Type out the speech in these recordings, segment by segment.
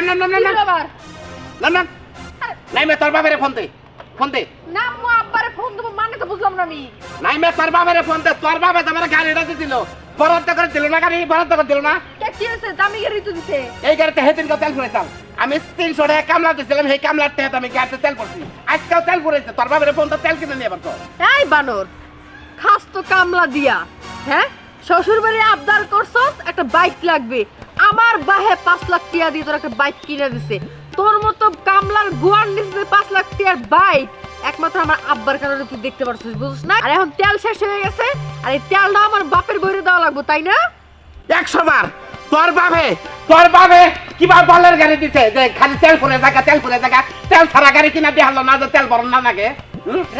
নাম নাই মে তোর বাবারে ফোন দে না মু আব্বারে ফোন দেব মানে তো বুঝলাম না আমি নাই মে তোর বাবারে ফোন দে তোর বাবা আমার গাড়িটা দিছিল বরাদ্দ করে দিল না গাড়ি বরাদ্দ করে দিল না কে কি হইছে দামি গাড়ি তো দিছে এই গাড়িতে হেদিন তেল ভরেছিলাম আমি 300 টাকা কামলা দিছিলাম সেই কামলার টাকা আমি গাড়িতে তেল ভরছি আজকাল তেল ভরেছে তোর বাবারে ফোন তো তেল কিনে নিয়ে আবার তো এই বানর খাস তো কামলা দিয়া হ্যাঁ শ্বশুর বাড়ি আবদার করছস একটা বাইক লাগবে আমার বাহে 5 লাখ টাকা দিয়ে তোর একটা বাইক কিনে দিছে তোর মতো কামলার গুয়ান দিছে 5 লাখ টাকার বাইক একমাত্র আমার আব্বার কারণে তুই দেখতে পারছিস বুঝছ না আর এখন তেল শেষ হয়ে গেছে আর এই তেলটা আমার বাপের বইরে দেওয়া লাগবে তাই না 100 বার তোর বাবে কিবা বলের গাড়ি দিছে যে খালি তেল ভরে জায়গা তেল ছাড়া গাড়ি কিনা দিয়ে হলো না যে তেল ভরন না লাগে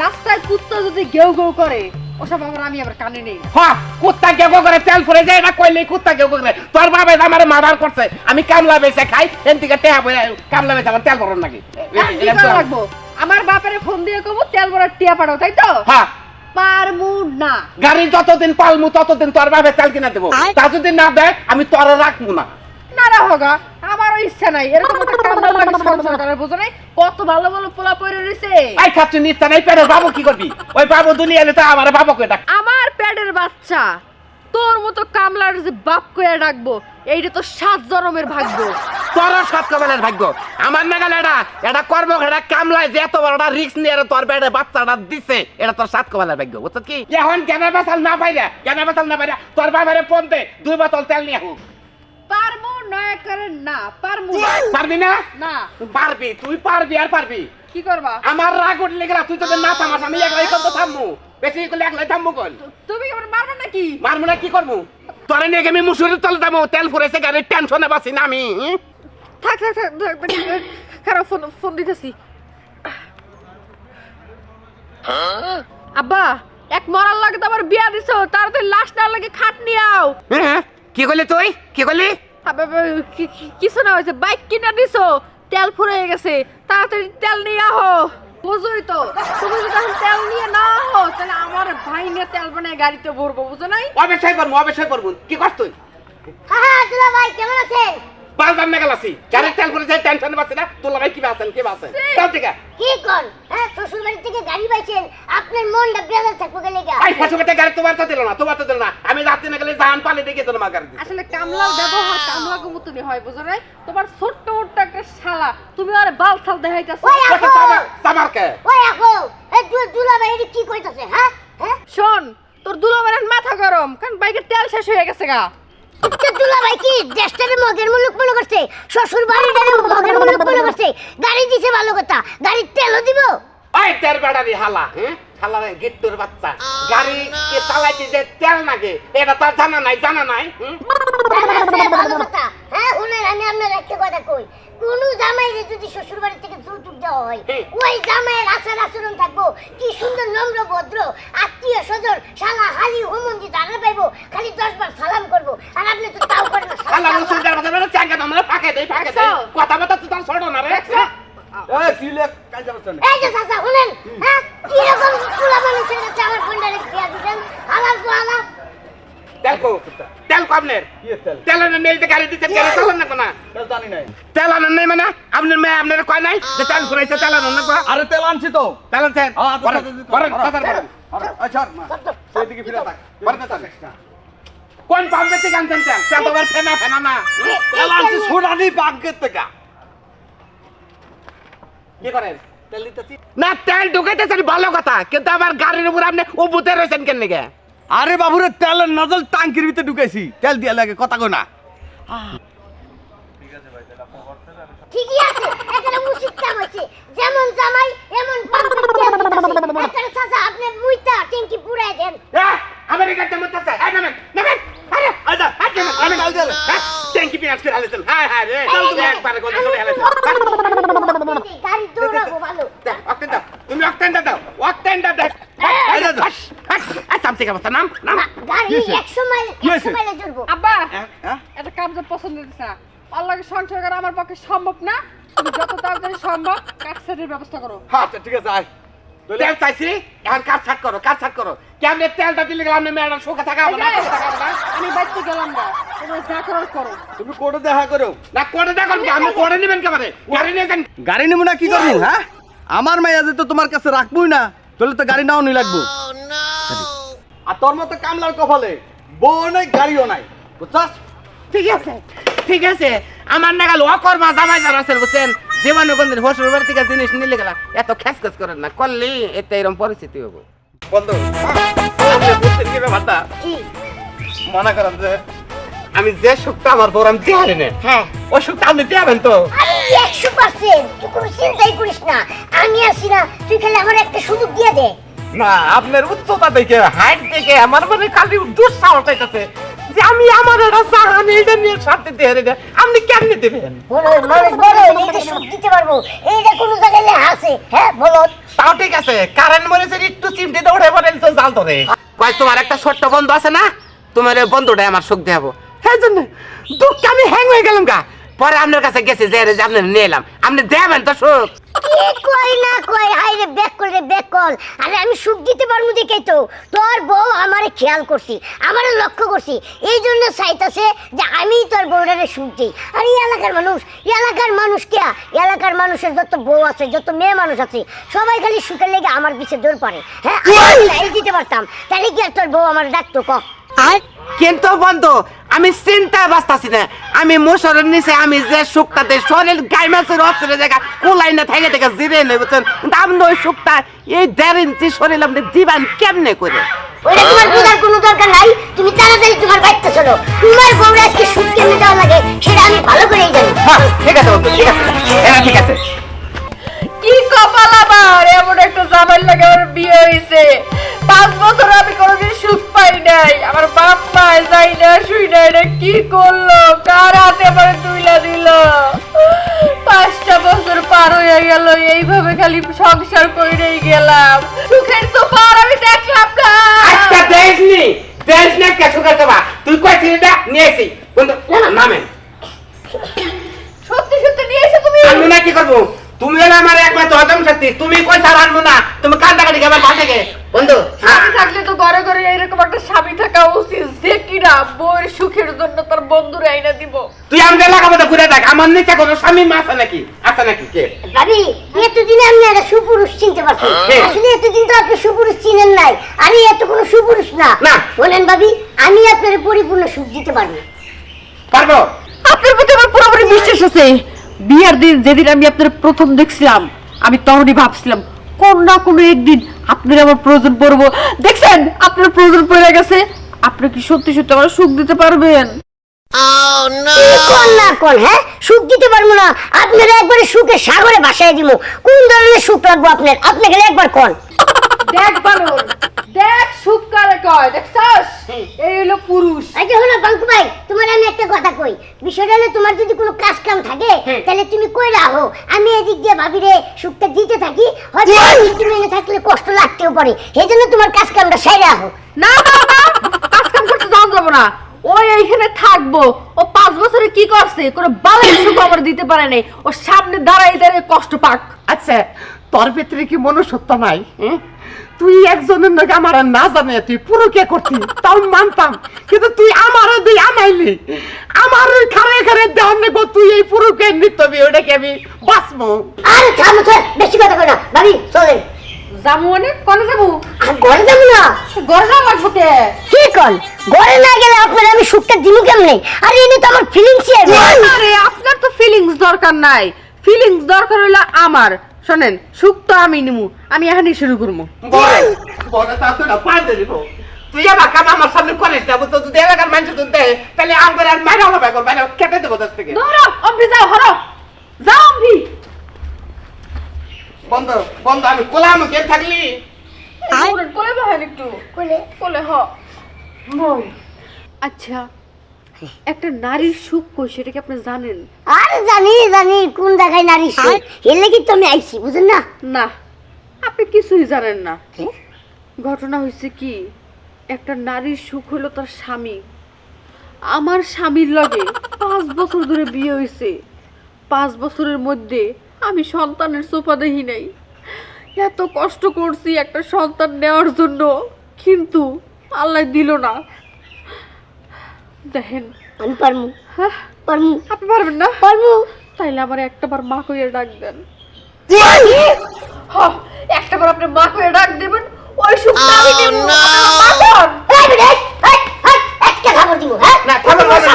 রাস্তায় কুত্তা যদি গেউ গেউ করে ওসব আমি আবার কানে নেই হ্যাঁ কুত্তা গেউ গেউ করে তেল ভরে যায় না কইলে কুত্তা গেউ গেউ করে তোর বাবা আমারে মার্ডার করছে আমি কামলা বেচে খাই এন থেকে টেহা বইরা কামলা বেচে আমার তেল ভরন নাকি কি করা লাগবো আমার বাপের ফোন দিয়ে কব তেল ভরার টিয়া পাঠাও তাই তো হ্যাঁ পারমু না গাড়ি যতদিন পালমু ততদিন তোর বাবা তেল কিনা দেবো তা যদি না দেয় আমি তোর রাখবো না না হোগা আমারও ইচ্ছা নাই এরকম একটা কামলা লাগে সংসার করার বুঝো নাই কত ভালো ভালো পোলা পড়ে রইছে আই খাচ্ছ নিচ্ছা নাই পেটের বাবু কি করবি ওই বাবু দুনিয়ালে তো আমার বাবা কই ডাক আমার পেটের বাচ্চা তোর মতো কামলার যে বাপ কইয়া ডাকবো এইটা তো 7 জন্মের ভাগ্য তোর 7 কপালের ভাগ্য আমার নাগাল এটা কর্ম এটা কামলায় যে এত বড় রিস্ক নিয়ে তোর পেটে বাচ্চাটা দিছে এটা তোর 7 কপালের ভাগ্য বুঝছ কি এখন জ্ঞানের বাসাল না পাইরা তোর বাবারে ফোন দে 2 বোতল তেল নিয়ে আহু পারমু নয় করে না পারমু পারবি না না পারবি তুই পারবি আর পারবি কি করবা আমার রাগ উঠলে গেলা তুই যদি না থামাস আমি একলাই তো থামবো বেশি করলে একলাই থামবো কল তুমি আমার মারবা নাকি মারবো না কি করবো তোরে নিয়ে আমি মুসুরির তল যাবো তেল ফুরেছে গাড়ির টেনশনে বাসি না আমি থাক খারাপ ফোন দিতেছি আব্বা এক মরার লাগে তো আবার বিয়া দিছো তাড়াতাড়ি লাশ না লাগে খাট নিয়ে আও হ্যাঁ কি করলি তুই কি করলি কিছু না হয়েছে বাইক কিনা দিছো তেল ফুরিয়ে গেছে তাড়াতাড়ি তেল নিয়ে আহো বুঝোই তো তুমি যদি এখন তেল নিয়ে না আহো তাহলে আমার ভাই নিয়ে তেল বানায় গাড়িতে ভরবো বুঝো নাই অবশ্যই করবো কি করছ তুই হ্যাঁ দুলা ভাই কেমন আছেন বাজার না গেলাসি গাড়ির তেল ফুরেছে টেনশনে বাসি না তোর ভাই কি আছেন চল ঠিক আছে কি কোন হ্যাঁ শ্বশুর বাড়ি থেকে গাড়ি পাইছেন আপনার মনটা বেজার থাকবো গেলে গা আই ফসবেতে গাড়ি তোমার তো দিল না আমি রাতে না গেলে জাহান পালে দেখে তোর মা গাড়ি আসলে কামলার ব্যবহার কামলা গুমতুনি হয় বুঝো নাই তোমার ছোট্ট মোট্ট একটা শালা তুমি আর বাল ছাল দেখাইতাছো সামারকে ওই আকো এই দুলা ভাই কি কইতাছে হ্যাঁ শোন তোর দুলাভাইয়ের মাথা গরম কারণ বাইকের তেল শেষ হয়ে গেছে গা দুলা ভাই কি দেশটারে মগের মুলুক মনে করছে শ্বশুর বাড়িটারে মগের মুলুক মনে করছে গাড়ি দিছে ভালো কথা গাড়ির তেলও দিব ওই তেল বাড়াবি হালা হালা গিট্টুর বাচ্চা গাড়ি কে চালাইতে যে তেল লাগে এটা তার জানা নাই ভালো কথা হ্যাঁ উনার আমি আপনার একটা কথা কই কোন জামাইরে যদি শ্বশুর বাড়ি থেকে যৌতুক দেওয়া হয় ওই জামাইয়ের আচার আচরণ থাকবো কি সুন্দর নম্র ভদ্র আত্মীয় স্বজন শালা হালি হুমন্দি দাঁড়া পাইবো খালি 10 বার সালাম করবো আর আপনি তো তাও করেন না হালা সুন্দর কথা চাঙ্গা আমরা ফাঁকে দেই কথা বলতে তুই তার ছোট না রে এই কিলে কাজ যাচ্ছে না এই যে চাচা শুনেন হ্যাঁ কি রকম পুলা মানুষের কাছে আমার ফোনটারে দিয়া দিবেন হালাল তো হালা তেল কমনের কি তেল তেল নেই যে গাড়ি দিতে গাড়ি চালান না কোনা তেল জানি নাই তেল আনেন নাই মানে আপনার মেয়ে আপনার কয় নাই যে তেল ফুরাইছে তেল আনেন না আরে তেল আনছি তো তেল আনছেন করেন আচ্ছা সেদিকে ফিরে থাক কোন পাম্পে থেকে আনছেন তেল তেল তো আবার ফেনা না তেল আনছি সোনালি ব্যাংকের থেকে কি করেন তেল দিতেছি না তেল ঢুকাইতেছেন ভালো কথা কিন্তু আমার গাড়ির উপর আপনি উবুতে রয়েছেন কেন নিকে আরে বাবুরে তেলের নজল টাঙ্কির ভিতরে ঢুকাইছি তেল দিয়া লাগে কথা কই না ঠিকই আছে এখানে মুশিক কাম হচ্ছে যেমন জামাই এমন পাম্পের তেল দিতেছে এখানে চাচা আপনি মুইতা ট্যাঙ্কি পুরাই দেন আমেরিকার তেমন আছে এই নামেন আরে আচ্ছা আমি গাল দিলাম ট্যাঙ্কি পিয়াজ করে আলেছেন হ্যাঁ রে একবার গলে চলে আলেছেন গাড়ি দৌড়াবো ভালো তুমি অক্টেনটা দাও সামসে কামতা নাম গাড়ি 100 মাইলে চলবো আব্বা এটা কাম যে পছন্দ হচ্ছে না আল্লাহকে সংসার করা আমার পক্ষে সম্ভব না তুমি যত তাড়াতাড়ি সম্ভব কাটসাটের ব্যবস্থা করো আচ্ছা ঠিক আছে আয় তেল চাইছি এখন কাজ ছাট করো কেমনে তেলটা দিলে গেলাম মেয়েটা সুখে থাকা হবে না এই যে, আমি বাইতে গেলাম না তোমরা যা করার করো। তুমি কোর্টে দেখা করো। না করে দেখুন আমি করে নেবেন কেমনে গাড়ি নিয়ে যান গাড়ি নেবো না কি করবো হ্যাঁ? আমার মাইয়া যে তো তোমার কাছে রাখবোই না, তাহলে তো গাড়ি নাও নি লাগবো। আর তোর মতো কামলার কপালে বউ নাই গাড়িও নাই, বুঝছস? ঠিক আছে আমার নাগাল অকর্মা জামাই যারা আছে বুঝছেন জীবনে কোনদিন হসুর বাড়ি থেকে জিনিস নিলে গেলা এত খেস করেন না করলে এতে এরকম পরিস্থিতি হবো বন্ধু আপনি বুঝছেন কি ব্যাপারটা কি মনে করেন যে আমি যে সুখটা আমার বড় আমি দেয়ালি না হ্যাঁ ওই সুখটা আপনি দেবেন তো আরে 100% তুই কোনো চিন্তাই করিস না, আমি আছি না, তুই খালি আমার একটা সুযোগ দিয়ে দে। না আপনার উচ্চতা দেখে হাইট দেখে আমার মনে খালি দুঃসাহস হইতেছে যে আমি আমার এটা চাহানি এটা নিয়ে সাথে দিয়ে দেবে আপনি কেমনি দেবেন বলো মানুষ বলো এইটা সুখ দিতে পারবো, এইটা কোনো জায়গায় লেখা আছে? হ্যাঁ বলো। তাও ঠিক আছে কারেন্ট মরেছে একটু চিমটিতে উঠে পড়ে তো জাল ধরে কয় তোমার একটা ছোট্ট বন্ধু আছে না তোমার ওই বন্ধুটাই আমার সুখ দেখাবো হ্যাঁ জন্য দুঃখে আমি হ্যাং হয়ে গেলাম গা পরে আপনার কাছে গেছি যে আপনি নিয়ে এলাম আপনি দেবেন তো সুখ কি কই না কই হাই রে ব্যাক কল আরে আমি সুখ দিতে পারবো দেখে তো তোর বউ আমারে খেয়াল করছি, আমারে লক্ষ্য করছি, এই জন্য চাইতাছে যে আমি তোর বউরে সুখ দিই। আর এই এলাকার মানুষ কে এলাকার মানুষের যত বউ আছে যত মেয়ে মানুষ আছে সবাই খালি সুখের লেগে আমার পিছে দৌড় পড়ে। হ্যাঁ আমি লাই দিতে পারতাম তাহলে কি আর তোর বউ আমার ডাকতো ক? আর কিন্তু বন্ধু আমি চিন্তায় বাঁচতাছি না আমি মোশরের নিচে আমি যে সুখটাতে শরীর গাই মাছের অস্ত্রের জায়গা কোলাই না থেকে থেকে জিরে নেই বুঝছেন কিন্তু আপনি ওই সুখটা এই 1.5 ইঞ্চি শরীর আপনি দিবেন কেমনে করে ওইটা তোমার বোঝার কোনো দরকার নাই, তুমি তাড়াতাড়ি তোমার বাড়িতে চলো, তোমার বউরে আজকে সুখ কেমনে দেওয়া লাগে সেটা আমি ভালো করেই জানি। হ্যাঁ ঠিক আছে বন্ধু ঠিক আছে হ্যাঁ ঠিক আছে কি কপাল আমার এমন একটা জামাই লাগে আমার বিয়ে হয়েছে 5 বছর আমি কোনোদিন সুখ পাই নাই, আমার বাপ মা যাই না শুই না, এটা কি করলো কার হাতে আমার তুইলা দিল 5টা বছর পার হয়ে গেল এইভাবে খালি সংসার করেই গেলাম, সুখের তো পার আমি দেখলাম না। আচ্ছা দেশ নে কে সুখের তোমা তুই কইছিস না নিয়ে এসি বন্ধু নামেন সত্যি সত্যি নিয়ে এসে তুমি আমি না কি করবো তুমি হলে আমার একমাত্র হজম শক্তি তুমি কই ছাড় আনবো না তুমি কান্দাকাটি আমার পাশে গে বন্ধু স্বামী থাকলে তো ঘরে ঘরে এরকম একটা স্বামী থাকা উচিত যে কিনা বউয়ের সুখের জন্য তার বন্ধুরা আইনা দিব। তুই আমাকে লাগাবো তো ঘুরে দেখ আমার নিচে কোনো স্বামী আছে নাকি কে ভাবি এতদিনে আপনি একটা সুপুরুষ চিনতে পারছেন, আসলে এতদিন তো আপনি সুপুরুষ চিনেন নাই, আরে এত কোনো সুপুরুষ না। না। বলেন ভাবি আমি আপনার পরিপূর্ণ সুখ দিতে পারবো। পারবো আপনার প্রতি আমার পুরোপুরি বিশ্বাস আছে। বিয়ার দিন যেদিন আমি আপনার প্রথম দেখছিলাম আমি তখনই ভাবছিলাম কোন না কোনো একদিন আপনার আমার প্রয়োজন পড়বো, দেখছেন আপনার প্রয়োজন পড়ে গেছে, আপনি কি সত্যি সত্যি আমার সুখ দিতে পারবেন? কি কোন না কোন হ্যাঁ সুখ দিতে পারবো না, আপনারা একবারে সুখের সাগরে ভাসায় দিব। কোন ধরনের সুখ লাগবো আপনার, আপনি গেলে একবার কোন। দেখ বানর দেখ সুখ কারে কয় দেখছস, এই হলো পুরুষ। আচ্ছা হলো বাঙ্কু ভাই তোমার আমি একটা কথা কই, বিষয়টা হলো তোমার যদি কোনো কাজ কাম থাকে তাহলে তুমি কই রাখো, আমি এদিক দিয়ে ভাবিরে সুখটা দিতে থাকি, হয়তো তুমি এনে থাকলে কষ্ট লাগতেও পারে, এই জন্য তোমার কাজ কামটা সাইরা রাখো। না না না কাজ কাম করতে যাওয়া যাবো না, ওই এইখানে থাকবো। ও 5 বছরে কি করছে কোনো বালাই সুখ আমার দিতে পারে নাই, ও সামনে দাঁড়াই দাঁড়িয়ে কষ্ট পাক। আচ্ছা তোর ভিতরে কি মনুষ্যত্ব নাই তুই একজনের নাকি আমার না জানে তুই পুরো কে করতি তাও মানতাম কিন্তু তুই আমারও দিয়ে আনাইলি আমার ওই খারে খারে দেওয়ার নেব তুই এই পুরোকে নিত্যবি ওটাকে আমি বাঁচবো আরে থামো তো বেশি কথা কই না ভাবি চলেন। যাবো মানে কনে যাবো? আর ঘরে যাবো না? ঘরে যাওয়া লাগবো কে? কি কল ঘরে না গেলে আপনার আমি সুখটা দিমু কেমনে? আরে এনে তো আমার ফিলিংস আরে আপনার তো ফিলিংস দরকার নাই, ফিলিংস দরকার হইলো আমার। শোনেন সুখ তো আমি নিমু, আমি এখানেই শুরু করবো। বলে তা তুই না পাঁচে দিব তুই আবার কাম আমার সামনে করিস না তো যদি এলাকার মানুষ তুলতে তাহলে আমার আর মাইরা হবে মানে কেটে দেবো দশ থেকে ধরো অম্বি যাও হরো যাও অম্বি। বন্ধ বন্ধ আমি কোলাম কে থাকলি কোলে বহেন একটু কোলে কোলে হ বই। আচ্ছা একটা নারীর সুখ কই সেটা কি আপনি জানেন? আরে জানি জানি কোন জায়গায় নারী সুখ, এর লাগি তো আমি আইছি বুঝেন না। না আপনি কিছুই জানেন না। কি? ঘটনা হয়েছে কি, একটা নারীর সুখ হলো তার স্বামী। আমার স্বামীর লগে 5 বছর ধরে বিয়ে হয়েছে, 5 বছরের মধ্যে আমি সন্তানের সোফা দেখি নাই, এত কষ্ট করছি একটা সন্তান নেওয়ার জন্য, কিন্তু আল্লাহ দিল না। দেখেন আমি পারমু হ্যাঁ, পারমু আপনি পারবেন না? পারমু তাইলে আমার একটাবার মা কইয়া ডাক দেন। হ্যাঁ, একটাবার আপনি মা কইয়া ডাক দেবেন, ওই সুখটা আমি দেব। একটা খবর দিব, হ্যাঁ? না, খবর বলো না।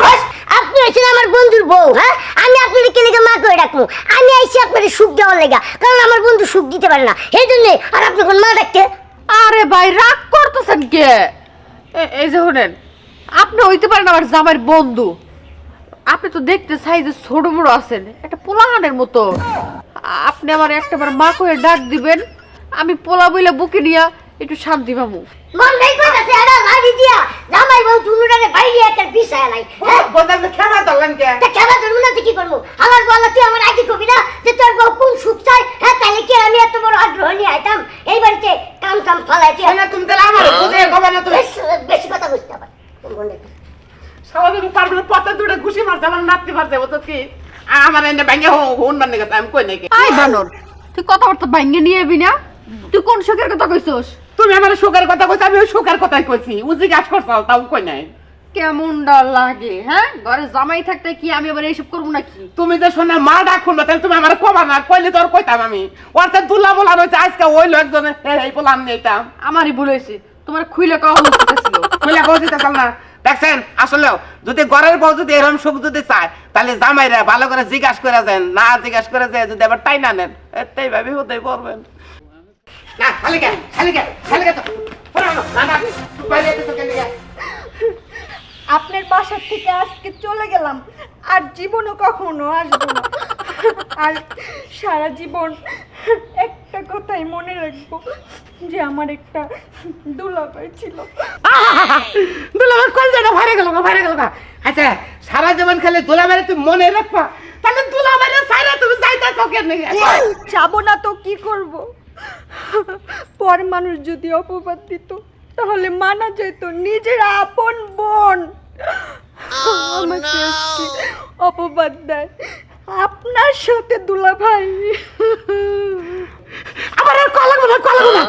আপনি হচ্ছেন আমার বন্ধুর বউ, হ্যাঁ? আমি আপনার কে লেগে মা করে ডাকবো? আমি আইছি আপনার সুখ দেওয়ার লেগা, কারণ আমার বন্ধু সুখ দিতে পারে না, এই জন্যে। আর আপনি কোন মা ডাকতে? আরে ভাই, রাগ করতেছেন কে? এই যে শুনেন, আপনি হইতে পারেন আমার জামাইয়ের বন্ধু, আপনি তো দেখতে সাইজে ছোট বড় আছেন, একটা পোলাহানের মতো। আপনি আমার একটাবার মা করে ডাক দিবেন, আমি পোলা বইলা বুকে নিয়া একটু শান্তি পাবো। মন নাই কইতাছে এরা লাগি দিয়া জামাই বউ দুনুরারে বাইরে একটা বিছায় নাই, হ্যাঁ? বদাল খেলা দলেন কে তা খেলা ধরবো না তো কি করবো? আমার বলা তুই আমার আগে কবি না যে তোর বউ কোন সুখ চায়, হ্যাঁ? তাহলে কি আমি এত বড় আগ্রহ নিয়ে আইতাম এই বাড়িতে কাম কাম ফালাইতে? না তুমি তাহলে আমার বুঝে কবে না তুমি বেশি কথা বুঝতে পার। সারাদিন পারবে পথে দুটো ঘুষি মারছে আমার নাতি মারছে বুঝছ কি আমার এনে ভাঙে হুন মানে গেছে আমি কই নাকি আই বানর, তুই কথাবার্তা ভাঙ্গে নিয়ে এবি না? তুই কোন সুখের কথা কইছস? তুমি আমার সুখের কথা কইছ, আমি ওই সুখের কথাই কইছি। উজি গাছ করছ তাও কই নাই। কেমন ডর লাগে, হ্যাঁ? ঘরে জামাই থাকতে কি আমি আবার এইসব করবো নাকি? তুমি যে শোনা মা ডাক খুলবা তাহলে তুমি আমার কবা না, কইলে তোর কইতাম আমি। ওর সাথে দুলা বলা রয়েছে আজকে ওই লোকজনে এই বলাম নিতাম। আমারই ভুল হয়েছে, তোমার খুইলে কওয়া উচিত ছিল। কইলা কইতে চাল না। দেখছেন আসলেও যদি ঘরের বউ যদি এরকম সুখ যদি চায় তাহলে জামাইরা ভালো করে জিজ্ঞাসা করে দেন, না জিজ্ঞাসা করে যায় যদি আবার টাই না নেন এতেই ভাবি হতেই পারবেন না। শালিকা শালিকা শালিকা তো না না বাইরে তো কেন গিয়া আপনার বাসার থেকে আজকে চলে গেলাম, আর জীবনও কখনো আসবো না। আর সারা জীবন একটা কথাই মনে রাখবো, যে আমার একটা দুলাভাই ছিল। দুলাভাই কল যেন ভারে গেল না। আচ্ছা সারা জীবন খালি দুলাভাই তুমি মনে রাখবা, তাহলে দুলাভাইয়ের সাইরা তুমি যাইতা তো কেন গিয়া যাবো না তো কি করব? পর মানুষ যদি অপবাদ দিত তাহলে মানা যেত, নিজের আপন বোন আমাকে আজকে অপবাদ দেয় আপনার সাথে দুলাভাই। আমার আর কল লাগবে না।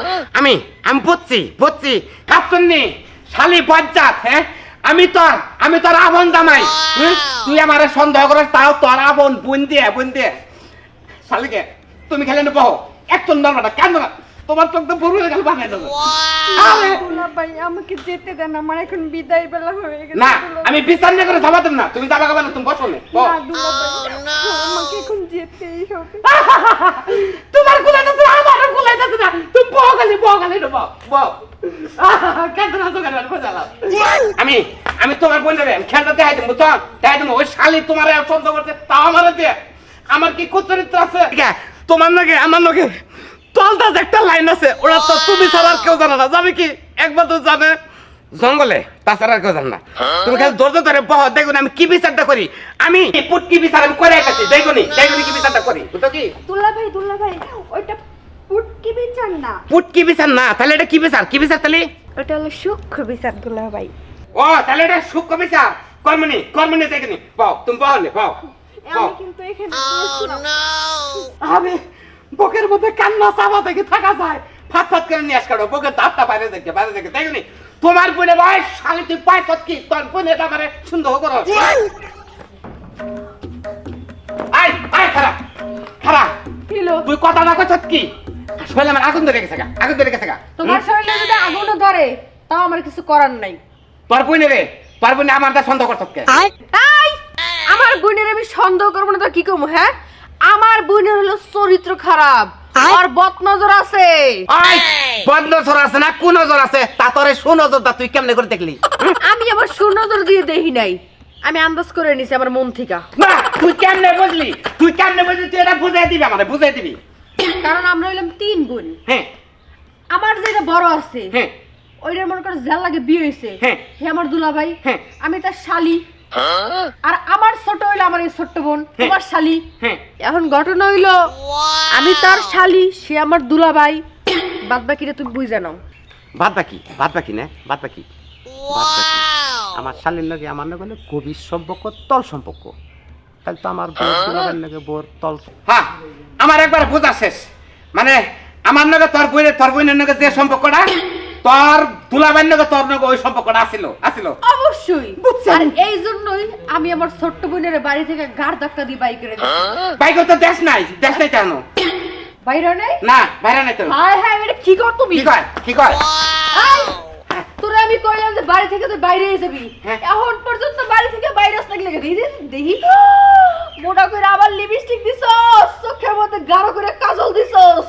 আমি বুঝছি কাপ্তন নে শালি বজ্জাত, হ্যাঁ? আমি তোর আপন জামাই, তুই আমারে সন্দেহ করিস, তাও তোর আপন বোন দিয়ে শালিকে তুমি খেলে নেবো একজন নর্মাটা কেন না তোমার চোখ তো বড় হয়ে গেল বানাই দেবো। দুলাভাই আমাকে যেতে দেন, আমার এখন বিদায় বেলা হয়ে গেছে। না আমি বিচার না করে যাবাতাম না, তুমি যাবা না, তুমি বসো না। না দুলাভাই, আমাকে এখন যেতেই হবে। তোমার গুলাইতেছে আমার গুলাইতেছে না, তুমি বগালি বউ কেন না তো কেন বোঝালাম আমি তোমার বোন রে খেলতে দেখাই দেবো, দেখাই দেবো। ওই শালি তোমার সন্দেহ করছে তাও আমার দিয়ে আমার কি কুচরিত্র আছে তোমার নাকি আমার নাকি তলদাস একটা লাইন আছে, ওরা তো তুমি ছাড়া আর কেউ জানে না। জানে কি একবার তো জানে জঙ্গলে, তাছাড়া আর কেউ জানে না। তুমি খালি ধৈর্য ধরে বহ, দেখুন আমি কি বিচারটা করি। আমি পুটকি বিচার আমি করে গেছি, দেখুনি কি বিচারটা করি বুঝছো কি? দুলাভাই ওইটা পুটকি বিচার না, পুটকি বিচার না, তাহলে এটা কি বিচার তাহলে? ওটা হলো সূক্ষ্ম বিচার দুলাভাই। ও তাহলে এটা সূক্ষ্ম বিচার। কর্মনি দেখুনি পাও তুমি পাওনি পাও আমি কিন্তু এখানে বসলাম। আরে বুকের মধ্যে কান্না চাপা থেকে থাকা যায়, ফাট করে নিয়ে আসকাড়ো বুকের দাঁতটা বাইরে দেখে দেখুনি। তোমার বোনে ভাই শালি তুই পাই কি তোর বোনে এটা আমারে সুন্দর করো। আই খারা কিলো তুই কথা না কইছ কি? শরীরে আমার আগুন ধরে গেছে গা। তোমার শরীরে যদি আগুনও ধরে তাও আমার কিছু করার নাই। তোর বোনে আমার দা সন্দেহ করছ কে? তাই আমার বোনের আমি সন্দেহ করবো না তো কি করবো? হ্যাঁ, আমার বোনের হলো চরিত্র খারাপ, আর বদনজর আছে। বদনজর আছে না কোন নজর আছে? তা তোরে সুনজরটা তুই কেমনে করে দেখলি? আমি আবার সুনজর দিয়ে দেখি নাই, আমি আন্দাজ করে নিছি আমার মন থেকে। না তুই কেমনে বুঝলি? তুই এটা বুঝাই দিবি আমারে, বুঝাই দিবি। কারণ আমরা হইলাম 3 বোন। হ্যাঁ আমার যেটা বড় আছে হ্যাঁ ওইটার মনে করো জেল লাগে বিয়ে হয়েছে, হ্যাঁ। হে আমার দুলাভাই, হ্যাঁ। আমি তার শালি। আর আমার ছোট হইলো আমার এই ছোট্ট বোন, তোমার শালি। হ্যাঁ। এখন ঘটনা হইলো আমি তার শালি, সে আমার দুলাভাই, বাদ বাকিটা তুমি বুঝে নাও। বাদ বাকি না আমার শালীর লগে আমার লগে হলো গভীর সম্পর্ক, তল সম্পর্ক। তাহলে তো আমার বোর দুলাভাইয়ের লগে বোর তল। হ্যাঁ আমার একবার বোঝা শেষ, মানে আমার নগে তোর বোনের নগে যে সম্পর্কটা তোর দুলাভাইয়ের নগে তোর নগে ওই সম্পর্কটা আছিল অবশ্যই। বুঝছি আর আমি। এই জন্যই আমি আমার ছোট্ট বোনের বাড়ি থেকে গাড় ধাক্কা দিয়ে বাইক করে দিই। বাইকে তো দেশ নাই কেন বাইরে নেই? না বাইরে নাই তো হায় হায়, এটা কি কর তুমি? কি কয় এই, তোরে আমি কইলাম যে বাড়ি থেকে তুই বাইরে যাবি, হ্যাঁ। এখন পর্যন্ত বাড়ি থেকে বাইরে আসতে লাগে দেখি মোটা করে আবার লিপস্টিক দিছস, চোখের মধ্যে গাঢ় করে কাজল দিছস।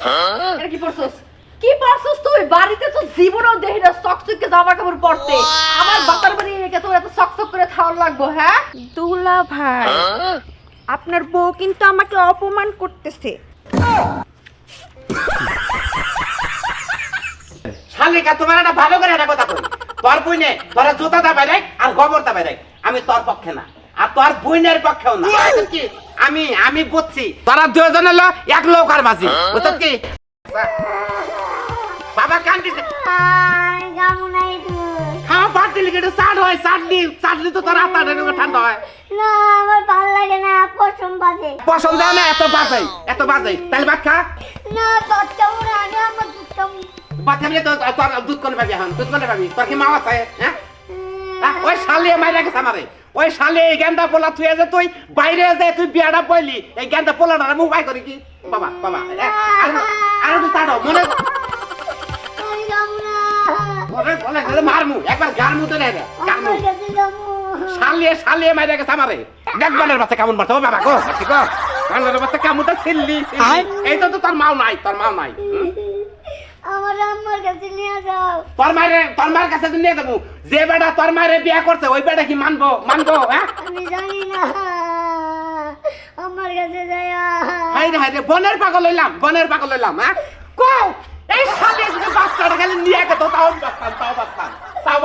এটা কি পরছস? কি পরছস তুই? বাড়িতে তো জীবনও দেখি না চকচকে জামা কাপড় পরতে। আমার বাতার বাড়ি রেখে তোর এত চকচক করে খাওয়ার লাগবো, হ্যাঁ? দুলা ভাই, আপনার বউ কিন্তু আমাকে অপমান করতেছে। শালিকা তোমার একটা ভালো করে একটা কথা কই, তোর বইনে তোরা জুতা দাবাই রাখ আর গোবর দাবাই রাখ, আমি তোর পক্ষে না আর তোর বইনের পক্ষেও না। বুঝছ কি আমি বুঝছি তোরা দুজন হলো এক লৌকার বাজি, বুঝছ কি? বাবা কান্দিস গামু নাই তুই। খাওয়া পাট দিলি কিন্তু চাটলি তো তোর আত্মা ঠান্ডা হয়। না আমার ভালো লাগে না, পছন্দ বাজে। পছন্দ হয় না, এত বাজাই তাহলে ভাত খা। না তোর কেমন আগে আমার দুধ কেমন। ভাত খাবি তো তোর দুধ কোনে পাবি এখন? দুধ কোনে পাবি? তোর কি মা আছে? হ্যাঁ ওই শালিয়ে মাইরা গেছে আমারে, ওই শালিয়ে এই গেন্দা পোলা তুই যে তুই বাইরে যে তুই বিয়াটা বইলি, এই গেন্দা পোলাটা মুখ বাই করি কি? বাবা আর একটু চাটো মনে আমি গামু না। বলে মারমু একবার গারমু তো নেই গারমু আমার কাছে গামু। শালিয়ে মাইরা গেছে আমারে। দেখবানের বাচ্চা কেমন মারতে হবে বাবা গো, ঠিক গো গানের বাচ্চা কেমনটা ছিললি এই তো তোর মাও নাই আমার আম্মার কাছে নিয়ে যাও। তোর মায়ের কাছে তুই নিয়ে যাবো। যে বেটা তোর মায়ের বিয়া করছে ওই বেটা কি মানবো? হ্যাঁ আমি জানি না, আমার কাছে যায়। হাই রে বনের পাগল হইলাম হ্যাঁ কো এই সাথে যদি বাচ্চাটা খালি নিয়ে গেতো তাও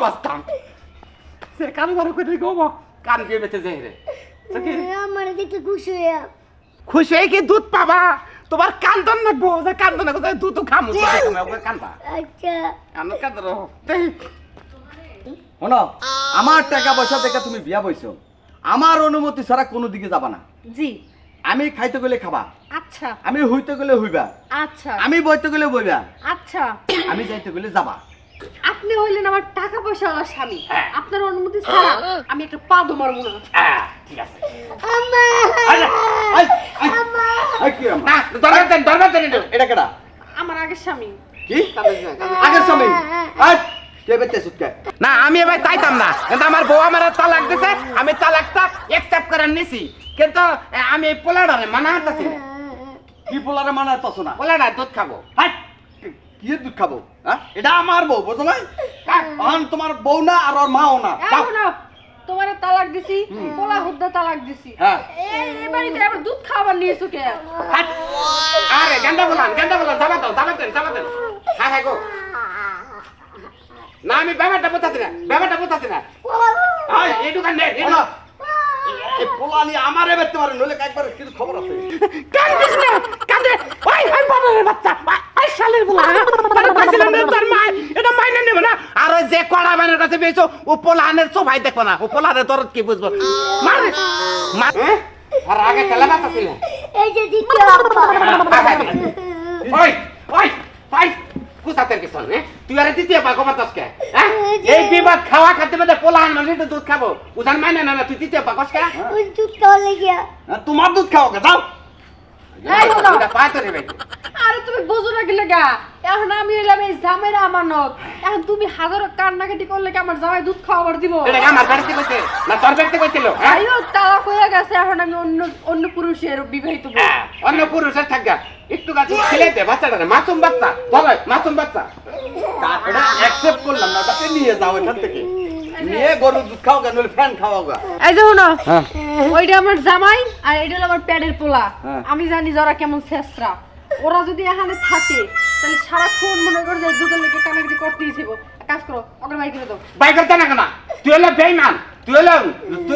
বাঁচতাম সে কারো বারো করে গো কান দিয়ে বেঁচে যাই রে। আমার দেখে খুশি হয়ে। খুশি হয়ে কি দুধ পাবা? তোমার কান্দন নাকবো, কান্দন নাকবো দুধ খামু কান্দা আচ্ছা আমি কান্দন শোনো, আমার টাকা পয়সা থেকে তুমি বিয়া বইছো, আমার অনুমতি ছাড়া কোনো দিকে যাবা না। জি। আমি খাইতে গেলে খাবা, আচ্ছা আমি হইতে গেলে হইবা, আচ্ছা আমি বইতে গেলে বইবা, আচ্ছা। আমি যাইতে গেলে যাবা। আপনি হইলেন আমার টাকা পয়সা আমার স্বামী, আপনার অনুমতি ছাড়া আমি একটা পাদও মারবো না। ঠিক আছে আম্মা কি আম্মা? না দরবার দেন এটা কেডা? আমার আগের স্বামী। কি আগের স্বামী? কে বেতেছ কে? না আমি এবার চাইতাম না, কিন্তু আমার বউ আমার তালাক দিছে, আমি তালাকটা একসেপ্ট করে নিছি, কিন্তু আমি এই পোলাডারে মানা করতেছি না। কি পোলারে মানাইতাছ না? পোলাডা দুধ খাবো। হাই, কি দুধ খাবো? হ্যাঁ, এটা আমার বউ, বুঝছো না? তোমার বউ না আর ওর মাও না। দাও। তোমার তালাক দিছি, পোলা হুদ্দা তালাক দিছি, হ্যাঁ। এই বাড়িতে আবার দুধ খাবার নিয়েছো কে? হাট। আরে গেন্দা বলান যাবা দেন হ্যাঁ গো। না আমি ব্যাপারটা বোঝাচ্ছি না এই দোকান নে শোনো, এই পোলা নিয়ে আমারে বেরতে পারে, নইলে একবার কিছু খবর আছে। কান্দিস না কান্দে ওই বাবারে বাচ্চা ওই শালের বলা মানে কইছিলাম না তোর মা এটা মাইনে নেবে না। আর ওই যে কড়া বানের কাছে বেচো ও পোলানের সোফাই দেখো না, ও পোলানের দরদ কি বুঝবো? মারে আর আগে খেলা বাতা ছিল এই যে দ্বিতীয় আব্বা। ওই কুসাতের কিছু তুই আর দ্বিতীয় পাকো বাতাসকে হ্যাঁ এই বিবাদ খাওয়া খাতে মধ্যে পোলান মানুষ তো দুধ খাবো উদান মাইনে না তুই দ্বিতীয় পাকস কে? ওই দুধ খাওয়া লেগিয়া। তোমার দুধ খাও কে? দাও। এই শোনো। পাতরে ভাই আরে তুমি বোঝো না কি লাগা, এখন আমি এলাম এই জামাইরা আমানত, এখন তুমি হাজারো কান্নাকাটি করলে কি আমার জামাই দুধ খাওয়াবার দিব? এটা আমার বাড়িতে কইছে না তোর বাড়িতে কইছিল হ্যাঁ আইও তালাক হয়ে গেছে, এখন আমি অন্য পুরুষের বিবাহিত বউ। অন্য পুরুষের থাকগা একটু গাছে ছেলে দে বাচ্চাটা মাসুম বাচ্চা বলে মাসুম বাচ্চা এটা অ্যাকসেপ্ট করলাম না, ওটাকে নিয়ে যাও এখান থেকে। নিয়ে গরু দুধ খাও কে, নইলে ফ্যান খাওয়াও গা। এই যে শোনো, ওইটা আমার জামাই আর এটা হলো আমার প্যাডের পোলা। হ্যাঁ। আমি জানি যারা কেমন ছেসরা, ওরা যদি এখানে থাকে তাহলে সারাক্ষণ মনে করে যে দুধের লেগে কানাকাটি করতেই ছিল। কাজ করো, ওকে বাই করে দাও। বাই করতে না কেন? তুই হলো বেঈমান, তুই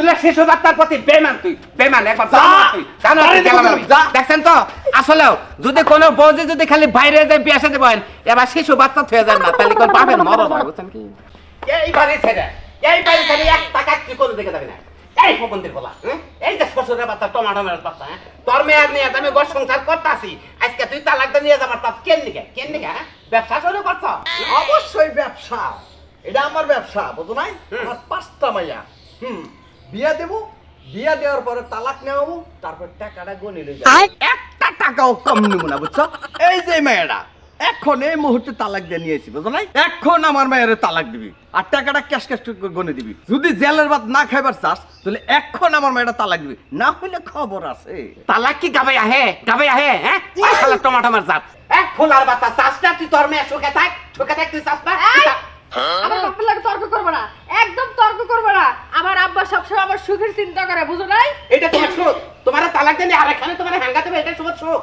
হলো শিশু বাচ্চার প্রতি বেঈমান, তুই বেঈমান একবার জানো দেখছেন তো? আসলেও যদি কোনো বউজি যদি খালি বাইরে যায় বিয়ে সাথে বলেন এবার শিশু বাচ্চা থয়ে যায় না, তাহলে কোন পাবেন মরণ হয়, বুঝছেন কি? এই বাড়ি ছেড়ে এক টাকা কি করে দেখে যাবে না এই ফকন্দির বলা এই যে শ্বশুরের বাচ্চা টমাটো মেরের বাচ্চা তোর মেয়ের নিয়ে আমি ঘর সংসার করতেছি, আজকে তুই তালাকটা নিয়ে যাবার তা কেন নিকে ব্যবসা শুরু করছ? অবশ্যই ব্যবসা, এটা আমার ব্যবসা, বুঝো নাই? আমার 5টা মাইয়া, বিয়া দেবো, বিয়া দেওয়ার পরে তালাক নেওয়াবো, তারপর টাকাটা গনে লই যাবো। একটা টাকাও কম নিব না, বুঝছো? এই যে মেয়েরা এখন এই মুহূর্তে তালাক দিয়ে নিয়েছি, বুঝো নাই? এখন আমার মেয়ের তালাক দিবি আর টাকাটা ক্যাশ গনে দিবি। যদি জেলের ভাত না খাইবার চাস তাহলে এখন আমার মেয়েটা তালাক দিবি, না হইলে খবর আছে। তালাক কি গাবে আহে হ্যাঁ শালা টমাটো মার জাত ফুলার বাতা চাষটা তুই তোর মেয়ে সুখে থাক তুই চাষ না আমার বাপের লাগে তর্ক করবে না, একদম তর্ক করবে না। আমার আব্বা সবসময় আমার সুখের চিন্তা করে, বুঝো নাই? এটা তোমার সুখ, তোমার তালাক দিলে আর এখানে তোমার হাঙ্গা দেবে, এটা তোমার সুখ।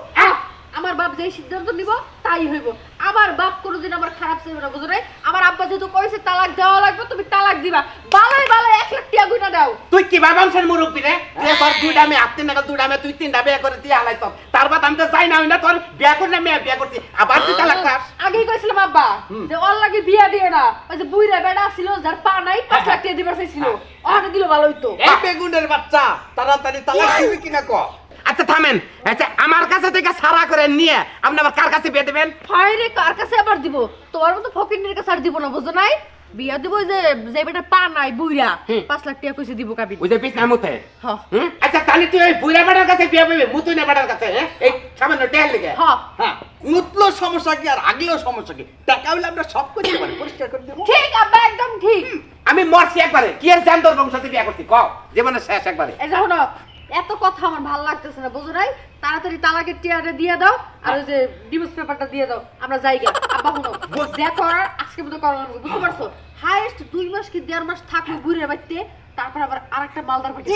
আমার বাপ যেই সিদ্ধান্ত নিব তাই হইব। আমার বাপ কোনোদিন আমার খারাপ চাইবে না, বুঝো নাই? আমার আব্বা যেহেতু কইছে তালাক দেওয়া লাগবে, তুমি তালাক দিবা। বালাই 1 লাখ টাকা গুনা দাও। তুই কি বাবাংশের মুরব্বী রে? তুই তোর দুইটা মেয়ে আত্মীয় নাগাল দুইটা মেয়ে, তুই 3টা বিয়ে করে দিয়ে আলাইছ। তার বাদ আমি তো চাই না, না তোর বিয়া করে না মেয়ে বিয়া করছি, আবার তুই তালাক খাস। আগেই কইছিলাম আব্বা যে ওর লাগে বিয়া দিও না। ওই যে বুইরা বেড়া ছিল যার পা নাই, 5 লাখ টাকা দিবার চাইছিল, ওখানে দিল ভালো হইতো। এই বেগুনের বাচ্চা তাড়াতাড়ি তালাক দিবি কিনা ক? আচ্ছা থামেন, আচ্ছা আমার কাছে থেকে সারা করে নিয়ে আপনি আবার কার কাছে বিয়ে দেবেন? হয় রে, কার কাছে আবার দিব? তোমার মতো ফকিন্নির কাছে আর দিব না, বুঝো নাই? বিয়া দিব ওই যে বেটা পা নাই বুইরা, 5 লাখ টাকা কইছে দিব কাবিন। ওই যে বিছনা মুতে। হ্যাঁ আচ্ছা তাহলে তুই ওই বুইরা বেটার কাছে বিয়ে পাবি, মুতুই না বেটার কাছে? এই সামান্য টেল লেগে। হ্যাঁ হ্যাঁ, মুতলো সমস্যা কি আর আগলেও সমস্যা কি? টাকা হইলে আমরা সব করতে পারি, পরিষ্কার করে দেবো। ঠিক আব্বা, একদম ঠিক। আমি মরছি একবারে, কি এর জান তোর বংশতে বিয়ে করছি ক, জীবনে শেষ একবারে। এই যে শোনো, এত কথা আমার ভালো লাগতেছে না, বুঝো নাই? তাড়াতাড়ি তালাকের টিয়ারে দিয়ে দাও আর ওই যে ডিভোর্স পেপারটা দিয়ে দাও, আমরা যাই গে। আব্বা শুনো, যা করার আজকে মতো করা লাগবে, বুঝতে পারছো? হাইয়েস্ট 2 মাস কি 1.5 মাস থাকবো বুড়ির বাড়িতে, তারপর আবার আরেকটা মালদার বাড়িতে।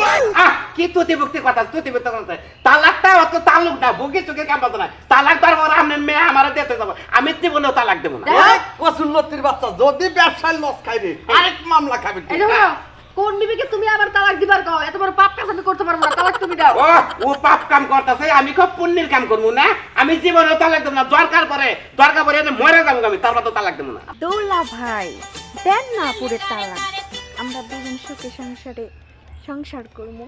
কি তুতি ভক্তি কথা, তুতি ভক্তি কথা। তালাকটা অত তালুক না, বুকে চুকে কাম বাজ না। তালাক তার পর আপনার মেয়ে আমার দিতে যাবো, আমি জীবনেও তালাক দেবো না। এই কসুল্লতির বাচ্চা, যদি ব্যবসায় লস খাইবে আরেক মামলা খাবে তুই। এই যে শোনো, কোন বিবিকে তুমি আবার তালাক দিবার কও? এত বড় পাপ কাজ আমি করতে পারবো না, তালাক তুমি দাও। ও পাপ কাম করতেছে, আমি খুব পুণ্যের কাম করবো না, আমি জীবনেও তালাক দেবো না। দরকার পরে এনে মরে যাবো আমি, তারপর তো তালাক দেবো না। দৌলা ভাই দেন না পুরে তালাক, আমরা দুজন সুখে সংসারে সংসার করবো।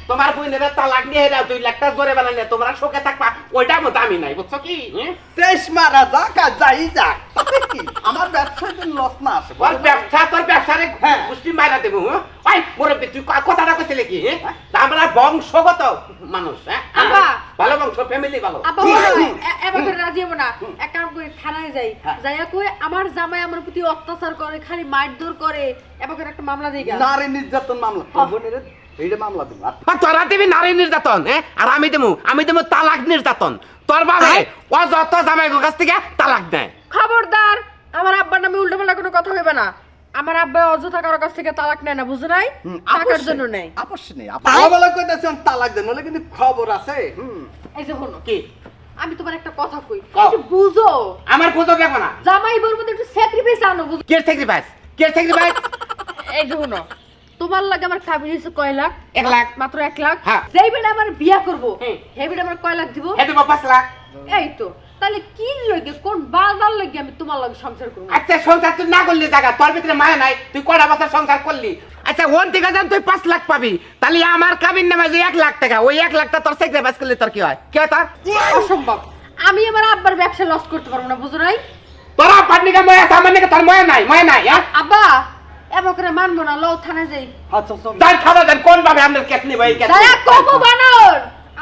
তোমার বোনের তালাক নিয়ে 2 লাখ টাকা জোরে বানালে তোমরা শোকে থাকবা, ওইটার মতো আমি নাই, বুঝছো কি? তেইশ মারা যাক আর যাই যাক, তাতে কি? আমার ব্যবসায় যেন লস না আসে। তোর ব্যবসারে গোষ্ঠী মারা দেবো। ওই মুরব্বী তুই কথাটা কইছিলে কি? আমরা বংশগত মানুষ, আব্বা। ভালো বংশ, ফ্যামিলি ভালো। আব্বা বলো, এবার করে রাজি হবো না। এক কাম করি, থানায় যাই, যাইয়া কই আমার জামাই আমার প্রতি অত্যাচার করে, খালি মারধর করে, এবার করে একটা মামলা দিই গা। নারী নির্যাতন মামলা, বোনের এইটা মামলা দিন। তোরা দিবি নারী নির্যাতন, আর আমি দেবো তালাক নির্যাতন। তোর বাবা অযত জামাইগো কাছ থেকে তালাক দেয়। খবরদার, আমার আব্বার নামে উল্টোপাল্টা কোনো কথা কইবে না। আমার আব্বা অযথা কারোর কাছ থেকে তালাক নেয় না, বুঝো নাই? টাকার জন্য নেয়। আপস নেই, ভালো কইতাছেন তালাক দেন, নলে কিন্তু খবর আছে। এই যে শোনো, কি আমি তোমার একটা কথা কই, কও। একটু বুঝো। আমার বুঝো দেখো না, জামাই বউর মধ্যে একটু স্যাক্রিফাইস আনো, বুঝো? কে স্যাক্রিফাইস? এই যে শোনো, তোমার লাগে আমার কাবিন হইছে কয় লাখ? 1 লাখ। মাত্র 1 লাখ। হ্যাঁ। যেই বেটা আমার বিয়া করব, হুম। সেই বেটা আমার কয় লাখ দিব? হে দেবো 5 লাখ। এই তো, তাহলে কি লাগে, কোন বাজার লাগে আমি তোমার লগে সংসার করব? আচ্ছা সংসার তুই না করলি জায়গা, তোর ভিতরে মায়া নাই, তুই কয়টা বছর সংসার করলি? আচ্ছা ওন থেকে যান তুই 5 লাখ পাবি, তাহলে আমার কাবিন নামে যে 1 লাখ টাকা, ওই 1 লাখ টাকা তোর স্যাক্রিফাইস করলে তোর কি হয়? কি হয় তোর? অসম্ভব। আমি আমার আব্বার ব্যবসা লস করতে পারবো না, বুঝো নাই? তোরা পাটনিকা ময়া সামান্যকে তোর ময়া নাই, আব্বা এবার করে মানবো না, লও থানায় যাই। আচ্ছা চল। যাই খাওয়া যান, কোন ভাবে আপনার কেস নিব এই কেস? যায়া কোকো বানর,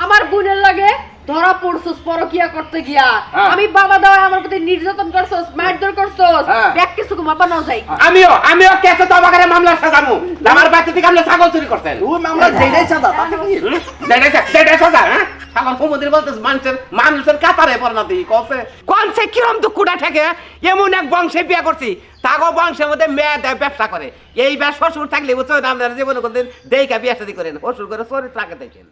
আমার বোনের লাগে ধরা পড়ছস পরকিয়া করতে গিয়া। হ্যাঁ। আমি বাবা দাও আমার প্রতি নির্যাতন করছস, মারধর করছস, হ্যাঁ। দেখ কিছু মাপা নাও যাই। আমিও কেসে তো আমাকে মামলা সাজামু, আমার বাচ্চা থেকে আপনি ছাগল চুরি করছেন। তুই মামলা যেটাই সাদা, তাতে কি? দেড়ে সাজা, ছাগল কুমুদির বলতেছ মানুষের কাতারে পরিণতি কছে কোনছে কিরম দুঃখুটা থেকে এমন এক বংশে বিয়ে করছি, তাগো বংশের মধ্যে মেয়ে দেয় ব্যবসা করে। এই ব্যবসা শ্বশুর থাকলে বুঝছো, আপনার জীবনে কোনদিন দেইকা বিয়ে শাদী করেন, শ্বশুর করে চরিত্র আগে দেখেন।